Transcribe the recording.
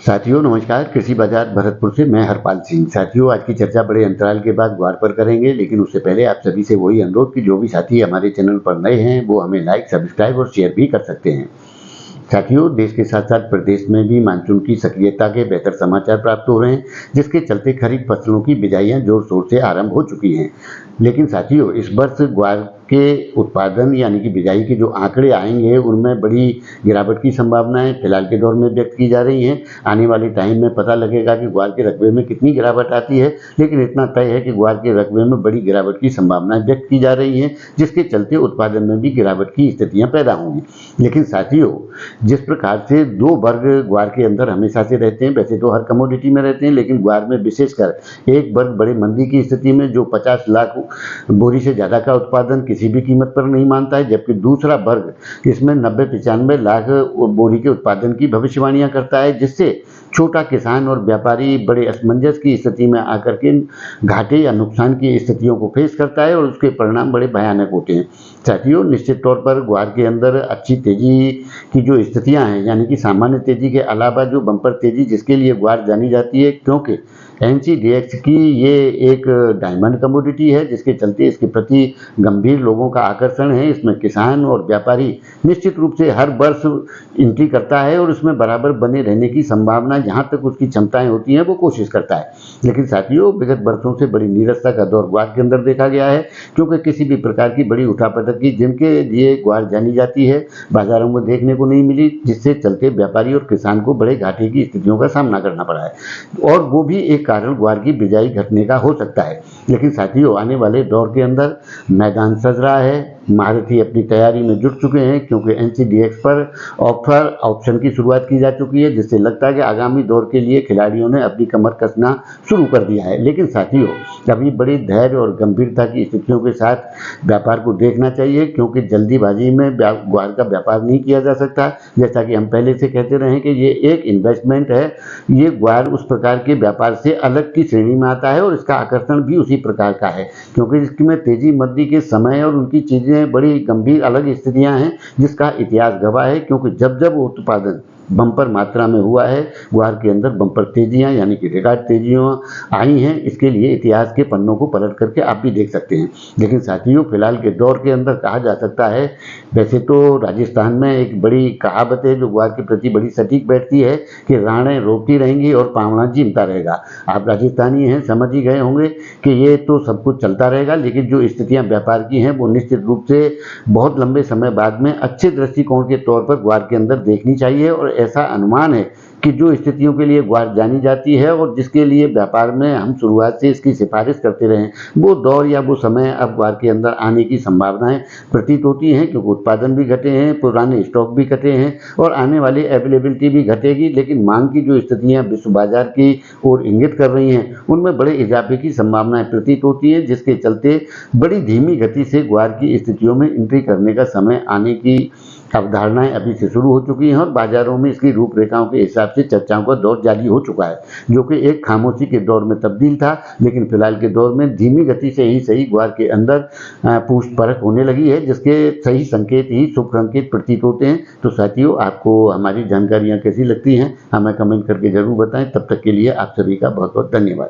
साथियों नमस्कार। कृषि बाजार भरतपुर से मैं हरपाल सिंह। साथियों आज की चर्चा बड़े अंतराल के बाद ग्वार पर करेंगे, लेकिन उससे पहले आप सभी से वही अनुरोध कि जो भी साथी हमारे चैनल पर नए हैं वो हमें लाइक, सब्सक्राइब और शेयर भी कर सकते हैं। साथियों देश के साथ साथ प्रदेश में भी मानसून की सक्रियता के बेहतर समाचार प्राप्त हो रहे हैं, जिसके चलते खरीफ फसलों की बिजाइयां जोर शोर से आरंभ हो चुकी हैं। लेकिन साथियों इस वर्ष ग्वार के उत्पादन यानी कि बिजाई के जो आंकड़े आएंगे उनमें बड़ी गिरावट की संभावनाएं फिलहाल के दौर में व्यक्त की जा रही हैं। आने वाले टाइम में पता लगेगा कि ग्वार के रकबे में कितनी गिरावट आती है, लेकिन इतना तय है कि ग्वार के रकबे में बड़ी गिरावट की संभावनाएं व्यक्त की जा रही हैं, जिसके चलते उत्पादन में भी गिरावट की स्थितियां पैदा होंगी। लेकिन साथियों जिस प्रकार से दो वर्ग ग्वार के अंदर हमेशा से रहते हैं, वैसे तो हर कमोडिटी में रहते हैं, लेकिन ग्वार में विशेषकर एक वर्ग बड़े मंदी की स्थिति में जो 50 लाख बोरी से ज़्यादा का उत्पादन किसी भी कीमत पर नहीं मानता है, जबकि दूसरा वर्ग इसमें 90-95 लाख बोरी के उत्पादन की भविष्यवाणियां करता है, जिससे छोटा किसान और व्यापारी बड़े असमंजस की स्थिति में आकर के घाटे या नुकसान की स्थितियों को फेस करता है और उसके परिणाम बड़े भयानक होते हैं। साथियों निश्चित तौर पर ग्वार के अंदर अच्छी तेजी की जो स्थितियां हैं, यानी कि सामान्य तेजी के अलावा जो बम्पर तेजी जिसके लिए ग्वार जानी जाती है, क्योंकि NCDX की ये एक डायमंड कमोडिटी है, जिसके चलते इसके प्रति गंभीर लोगों का आकर्षण है। इसमें किसान और व्यापारी निश्चित रूप से हर वर्ष एंट्री करता है और उसमें बराबर बने रहने की संभावना जहाँ तक उसकी क्षमताएं होती हैं वो कोशिश करता है। लेकिन साथियों विगत वर्षों से बड़ी नीरसता का दौर ग्वार के अंदर देखा गया है, क्योंकि किसी भी प्रकार की बड़ी उठापटक की जिनके लिए ग्वार जानी जाती है बाजारों में देखने को नहीं मिली, जिससे चलते व्यापारी और किसान को बड़े घाटे की स्थितियों का सामना करना पड़ा है और वो भी एक कारण ग्वार की बिजाई घटने का हो सकता है। लेकिन साथियों आने वाले दौर के अंदर मैदान सज रहा है, महारथी अपनी तैयारी में जुट चुके हैं, क्योंकि NCDX पर ऑप्शन की शुरुआत की जा चुकी है, जिससे लगता है कि आगामी दौर के लिए खिलाड़ियों ने अपनी कमर कसना शुरू कर दिया है। लेकिन साथियों अभी बड़ी धैर्य और गंभीरता की स्थितियों के साथ व्यापार को देखना चाहिए, क्योंकि जल्दीबाजी में ग्वार का व्यापार नहीं किया जा सकता। जैसा कि हम पहले से कहते रहे कि ये एक इन्वेस्टमेंट है, ये ग्वार उस प्रकार के व्यापार से अलग की श्रेणी में आता है और इसका आकर्षण भी उसी प्रकार का है, क्योंकि इसमें तेजी मंदी के समय और उनकी चीजें बड़ी गंभीर अलग स्थितियां हैं, जिसका इतिहास गवाह है। क्योंकि जब जब उत्पादन बम्पर मात्रा में हुआ है ग्वार के अंदर बम्पर तेजियां यानी कि रिकॉर्ड तेजियां आई हैं, इसके लिए इतिहास के पन्नों को पलट करके आप भी देख सकते हैं। लेकिन साथियों फिलहाल के दौर के अंदर कहा जा सकता है, वैसे तो राजस्थान में एक बड़ी कहावत है जो ग्वार के प्रति बड़ी सटीक बैठती है कि राणें रोती रहेंगी और पावड़ा जीमता रहेगा। आप राजस्थानी हैं, समझ ही गए होंगे कि ये तो सब कुछ चलता रहेगा, लेकिन जो स्थितियां व्यापार की हैं वो निश्चित रूप से बहुत लंबे समय बाद में अच्छे दृष्टिकोण के तौर पर ग्वार के अंदर देखनी चाहिए। और ऐसा अनुमान है कि जो स्थितियों के लिए ग्वार जानी जाती है और जिसके लिए व्यापार में हम शुरुआत से इसकी सिफारिश करते रहे, वो दौर या वो समय अब ग्वार के अंदर आने की संभावनाएं प्रतीत होती हैं, क्योंकि उत्पादन भी घटे हैं, पुराने स्टॉक भी घटे हैं और आने वाली अवेलेबिलिटी भी घटेगी। लेकिन मांग की जो स्थितियां विश्व बाजार की ओर इंगित कर रही हैं उनमें बड़े इजाफे की संभावनाएं प्रतीत होती हैं, जिसके चलते बड़ी धीमी गति से ग्वार की स्थितियों में एंट्री करने का समय आने की अवधारणाएं अभी से शुरू हो चुकी हैं और बाजारों में इसकी रूपरेखाओं के हिसाब से चर्चाओं का दौर जारी हो चुका है, जो कि एक खामोशी के दौर में तब्दील था। लेकिन फिलहाल के दौर में धीमी गति से ही सही ग्वार के अंदर पूछ परख होने लगी है, जिसके सही संकेत ही शुभ संकेत प्रतीत होते हैं। तो साथियों आपको हमारी जानकारियाँ कैसी लगती हैं हमें कमेंट करके जरूर बताएं। तब तक के लिए आप सभी का बहुत बहुत धन्यवाद।